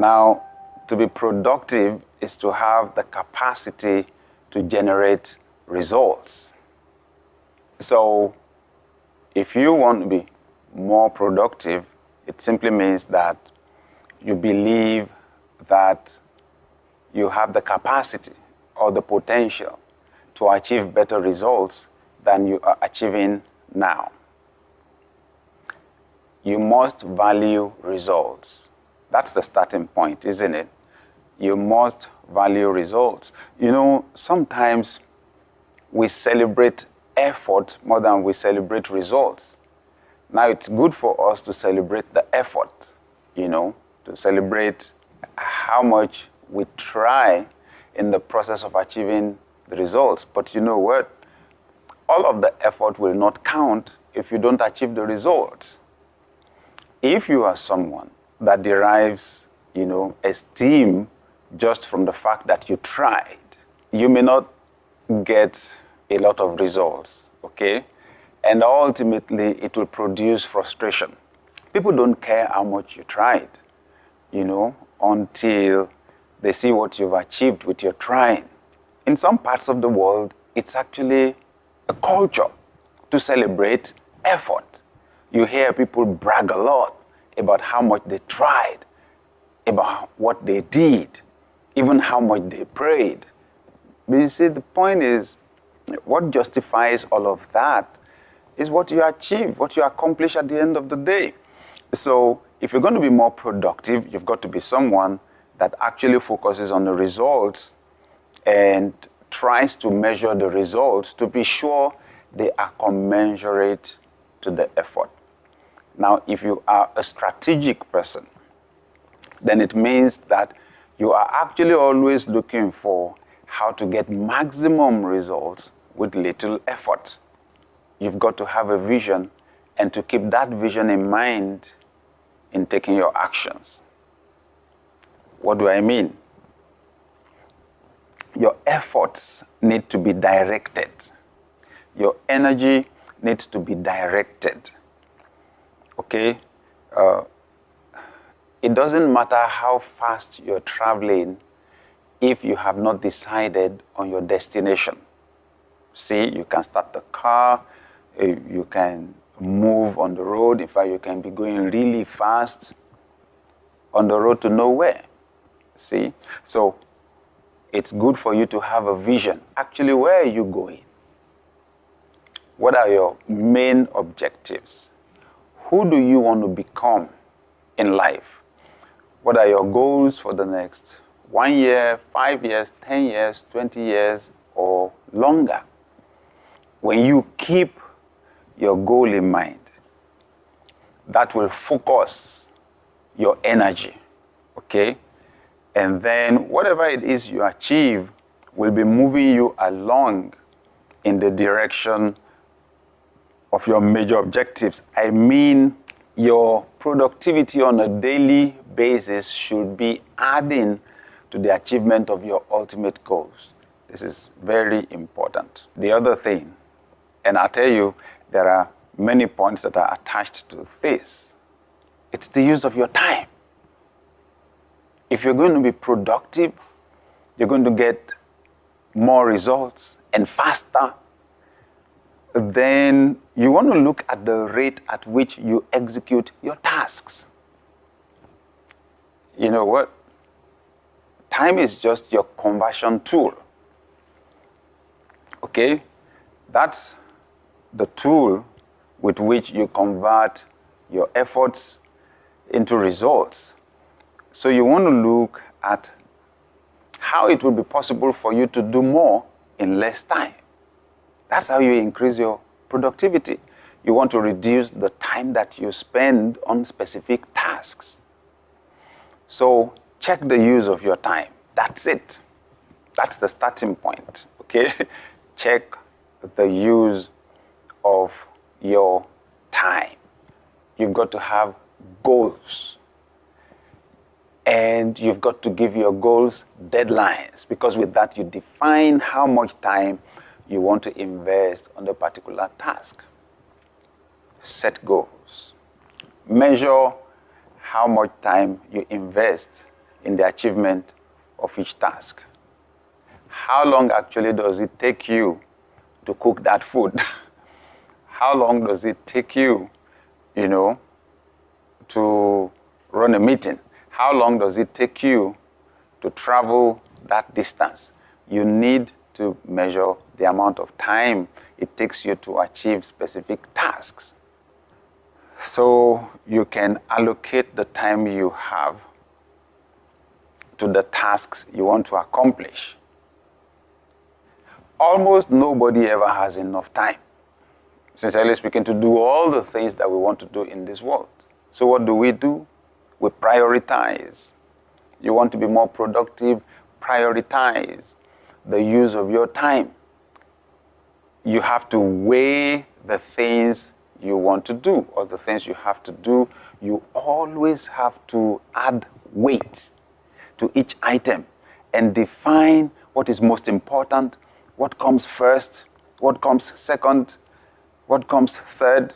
Now, to be productive is to have the capacity to generate results. So, if you want to be more productive, it simply means that you believe that you have the capacity or the potential to achieve better results than you are achieving now. You must value results. That's the starting point, isn't it? You must value results. You know, sometimes we celebrate effort more than we celebrate results. Now, it's good for us to celebrate the effort, you know, to celebrate how much we try in the process of achieving the results. But you know what? All of the effort will not count if you don't achieve the results. If you are someone that derives, you know, esteem just from the fact that you tried, you may not get a lot of results, okay? And ultimately, it will produce frustration. People don't care how much you tried, you know, until they see what you've achieved with your trying. In some parts of the world, it's actually a culture to celebrate effort. You hear people brag a lot about how much they tried, about what they did, even how much they prayed. But you see, the point is, what justifies all of that is what you achieve, what you accomplish at the end of the day. So if you're going to be more productive, you've got to be someone that actually focuses on the results and tries to measure the results to be sure they are commensurate to the effort. Now, if you are a strategic person, then it means that you are actually always looking for how to get maximum results with little effort. You've got to have a vision and to keep that vision in mind in taking your actions. What do I mean? Your efforts need to be directed. Your energy needs to be directed. Okay? It doesn't matter how fast you're traveling if you have not decided on your destination. See, you can start the car, you can move on the road. In fact, you can be going really fast on the road to nowhere. See? So, it's good for you to have a vision. Actually, where are you going? What are your main objectives? Who do you want to become in life? What are your goals for the next 1 year, 5 years, 10 years, 20 years, or longer? When you keep your goal in mind, that will focus your energy, okay? And then whatever it is you achieve will be moving you along in the direction of your major objectives. I mean, your productivity on a daily basis should be adding to the achievement of your ultimate goals. This is very important. The other thing, and I'll tell you, there are many points that are attached to this. It's the use of your time. If you're going to be productive, you're going to get more results and faster, then you want to look at the rate at which you execute your tasks. You know what? Time is just your conversion tool. Okay? That's the tool with which you convert your efforts into results. So you want to look at how it will be possible for you to do more in less time. That's how you increase your productivity. You want to reduce the time that you spend on specific tasks. So check the use of your time. That's it. That's the starting point, okay? Check the use of your time. You've got to have goals. And you've got to give your goals deadlines, because with that you define how much time you want to invest on a particular task. Set goals. Measure how much time you invest in the achievement of each task. How long actually does it take you to cook that food? How long does it take you, to run a meeting? How long does it take you to travel that distance? You need to measure the amount of time it takes you to achieve specific tasks. So you can allocate the time you have to the tasks you want to accomplish. Almost nobody ever has enough time, sincerely speaking, to do all the things that we want to do in this world. So what do? We prioritize. You want to be more productive? Prioritize the use of your time. You have to weigh the things you want to do or the things you have to do. You always have to add weight to each item and define what is most important, what comes first, what comes second, what comes third,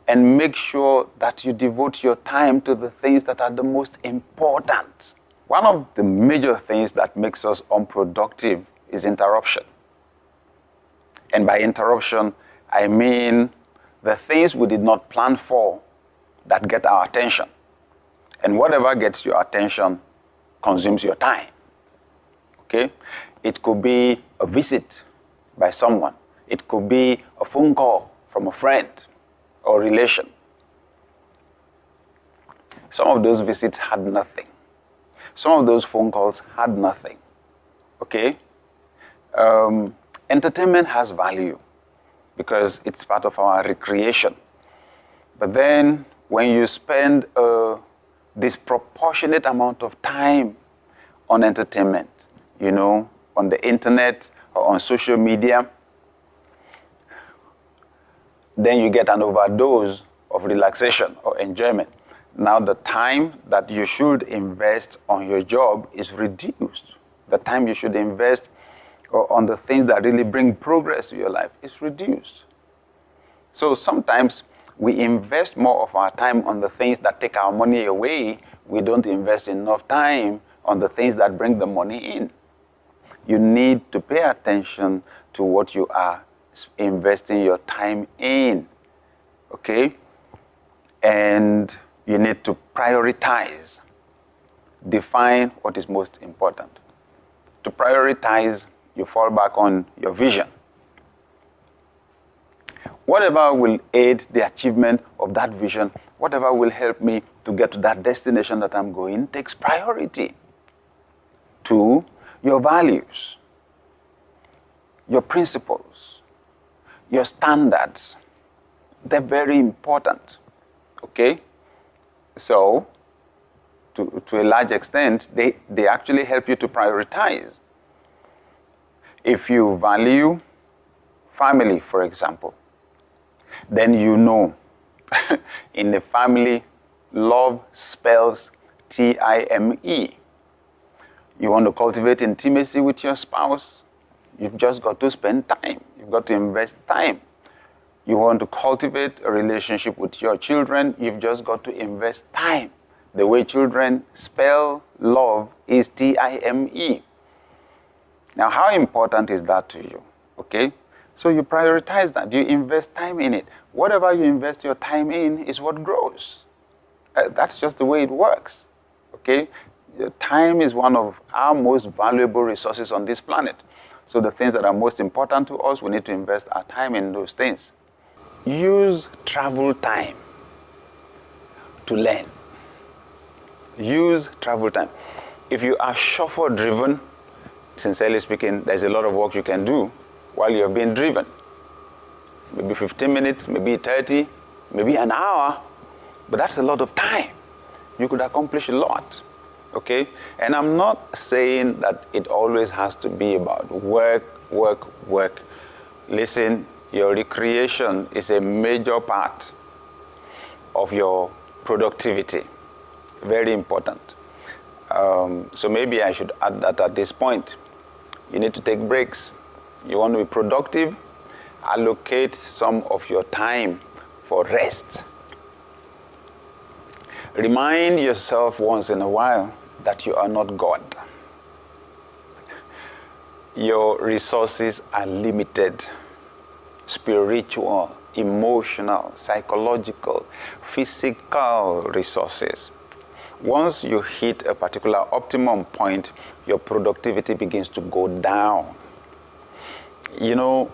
and make sure that you devote your time to the things that are the most important. One of the major things that makes us unproductive is interruption. And by interruption, I mean the things we did not plan for that get our attention. And whatever gets your attention consumes your time. Okay? It could be a visit by someone. It could be a phone call from a friend or relation. Some of those visits had nothing. Some of those phone calls had nothing. Okay? Entertainment has value because it's part of our recreation. But then when you spend a disproportionate amount of time on entertainment, on the internet or on social media, then you get an overdose of relaxation or enjoyment. Now the time that you should invest on your job is reduced. The time you should invest on the things that really bring progress to your life is reduced. So sometimes we invest more of our time on the things that take our money away. We don't invest enough time on the things that bring the money in. You need to pay attention to what you are investing your time in, okay? And you need to prioritize. Define what is most important. To prioritize, you fall back on your vision. Whatever will aid the achievement of that vision, whatever will help me to get to that destination that I'm going, takes priority. 2, your values, your principles, your standards. They're very important, okay? So, to a large extent, they actually help you to prioritize. If you value family, for example, then in the family, love spells T-I-M-E. You want to cultivate intimacy with your spouse, you've just got to spend time. You've got to invest time. You want to cultivate a relationship with your children, you've just got to invest time. The way children spell love is T-I-M-E. Now, how important is that to you? Okay? So you prioritize that. You invest time in it. Whatever you invest your time in is what grows. That's just the way it works. Okay? Time is one of our most valuable resources on this planet. So the things that are most important to us, we need to invest our time in those things. Use travel time to learn. Use travel time. If you are chauffeur-driven, sincerely speaking, there's a lot of work you can do while you're being driven. Maybe 15 minutes, maybe 30, maybe an hour, but that's a lot of time. You could accomplish a lot, okay? And I'm not saying that it always has to be about work. Listen, your recreation is a major part of your productivity. Very important. So maybe I should add that at this point. You need to take breaks. You want to be productive, allocate some of your time for rest. Remind yourself once in a while that you are not God. Your resources are limited. Spiritual, emotional, psychological, physical resources. Once you hit a particular optimum point, your productivity begins to go down. You know,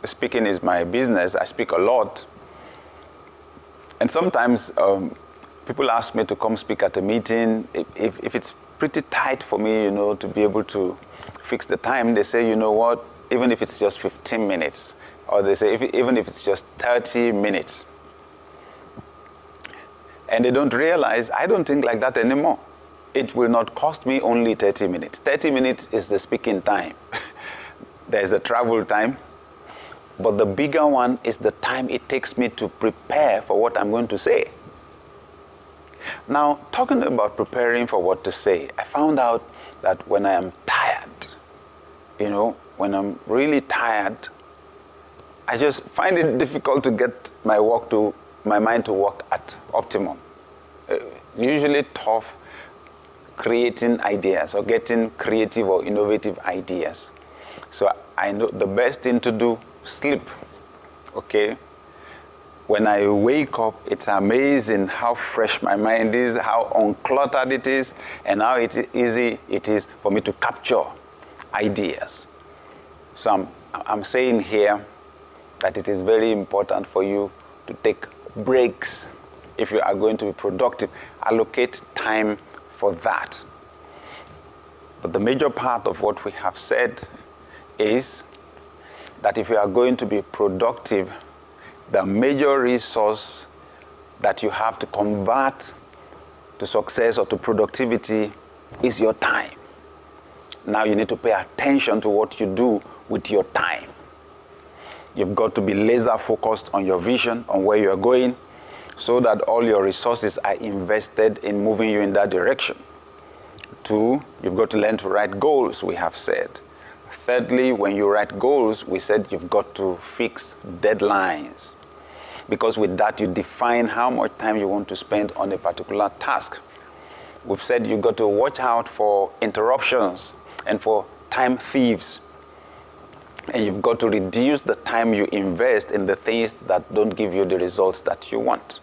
speaking is my business. I speak a lot. And sometimes people ask me to come speak at a meeting. If it's pretty tight for me, to be able to fix the time, they say, you know what, even if it's just 15 minutes, or they say even if it's just 30 minutes. And they don't realize I don't think like that anymore. It will not cost me only 30 minutes. 30 minutes is the speaking time. There's the travel time. But the bigger one is the time it takes me to prepare for what I'm going to say. Now, talking about preparing for what to say, I found out that when I am tired, when I'm really tired, I just find it difficult to get my mind to work at optimum. Usually tough creating ideas or getting creative or innovative ideas. So I know the best thing to do, sleep. Okay? When I wake up, it's amazing how fresh my mind is, how uncluttered it is, and how easy it is for me to capture ideas. So I'm saying here that it is very important for you to take breaks if you are going to be productive. Allocate time for that. But the major part of what we have said is that if you are going to be productive, the major resource that you have to convert to success or to productivity is your time. Now you need to pay attention to what you do with your time. You've got to be laser focused on your vision, on where you're going, so that all your resources are invested in moving you in that direction. 2, you've got to learn to write goals, we have said. Thirdly, when you write goals, we said you've got to fix deadlines. Because with that, you define how much time you want to spend on a particular task. We've said you've got to watch out for interruptions and for time thieves. And you've got to reduce the time you invest in the things that don't give you the results that you want.